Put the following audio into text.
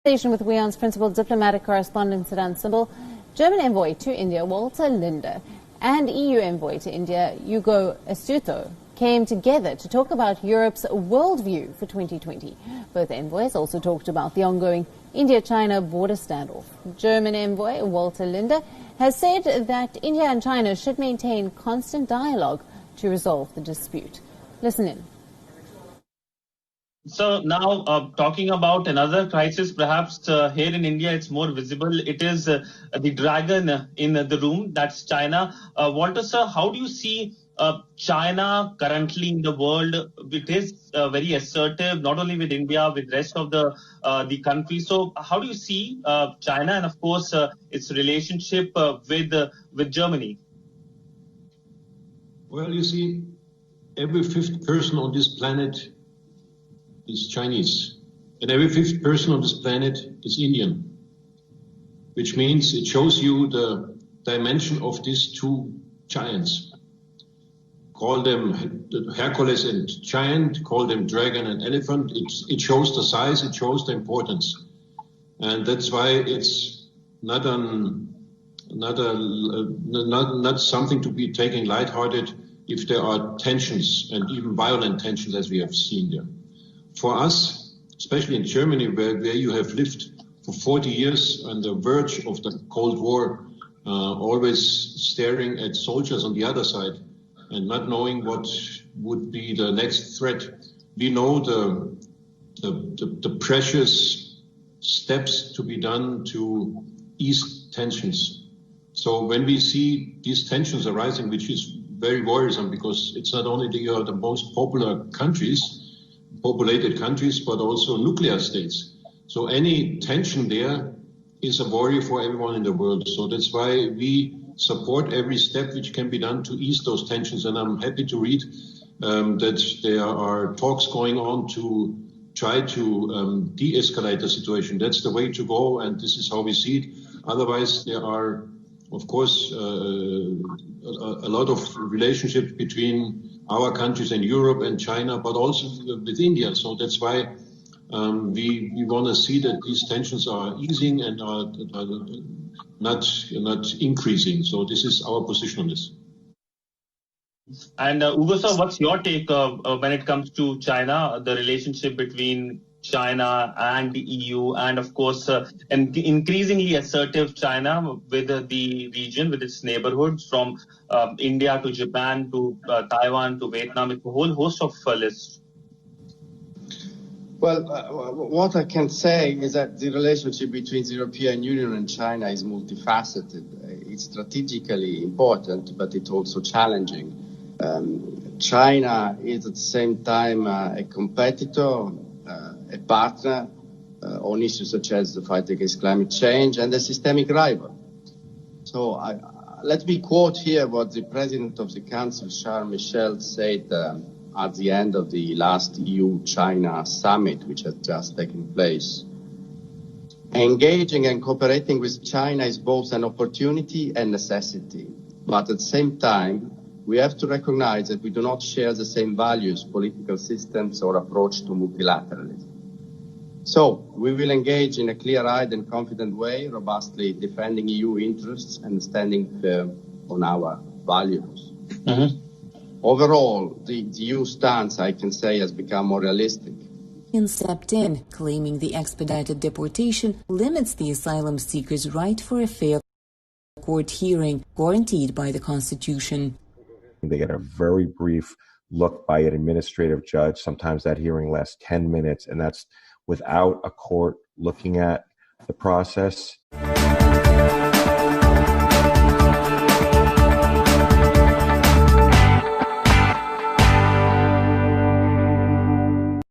With WION's principal diplomatic correspondent at Istanbul, German envoy to India Walter Lindner and EU envoy to India Ugo Astuto came together to talk about Europe's worldview for 2020. Both envoys also talked about the ongoing India-China border standoff. German envoy Walter Lindner has said that India and China should maintain constant dialogue to resolve the dispute. Listen in. So now talking about another crisis, perhaps here in India it's more visible. It is the dragon in the room, that's China. Walter sir, how do you see China currently in the world? It is very assertive, not only with India, with rest of the country. So how do you see China and of course its relationship with Germany? Well, you see, every fifth person on this planet is Chinese, and every fifth person on this planet is Indian, which means it shows you the dimension of these two giants. Call them Hercules and giant, call them dragon and elephant. It shows the size, it shows the importance, and that's why it's not something to be taken lighthearted if there are tensions and even violent tensions as we have seen there. For us, especially in Germany, where you have lived for 40 years on the verge of the Cold War, always staring at soldiers on the other side and not knowing what would be the next threat, we know the precious steps to be done to ease tensions. So when we see these tensions arising, which is very worrisome because it's not only the most populated countries, but also nuclear states. So any tension there is a worry for everyone in the world. So that's why we support every step which can be done to ease those tensions. And I'm happy to read that there are talks going on to try to de-escalate the situation. That's the way to go, and this is how we see it. Otherwise, there are, of course, a lot of relationships between our countries and Europe and China, but also with India. So that's why we want to see that these tensions are easing and are not increasing. So this is our position on this. And Ugo sir, what's your take when it comes to China, the relationship between China and the EU, and of course an increasingly assertive China with the region, with its neighborhoods from India to Japan to Taiwan to Vietnam, it's a whole host of lists. Well, what I can say is that the relationship between the European Union and China is multifaceted. It's strategically important, but it's also challenging. China is at the same time a competitor, a partner on issues such as the fight against climate change, and a systemic rival. So let me quote here what the President of the Council, Charles Michel, said at the end of the last EU-China summit, which has just taken place. Engaging and cooperating with China is both an opportunity and necessity, but at the same time, we have to recognize that we do not share the same values, political systems, or approach to multilateralism. So, we will engage in a clear-eyed and confident way, robustly defending EU interests and standing firm on our values. Mm-hmm. Overall, the EU stance, I can say, has become more realistic. Stepped in, claiming the expedited deportation limits the asylum seekers' right for a fair court hearing guaranteed by the Constitution. They get a very brief look by an administrative judge. Sometimes that hearing lasts 10 minutes, and that's without a court looking at the process.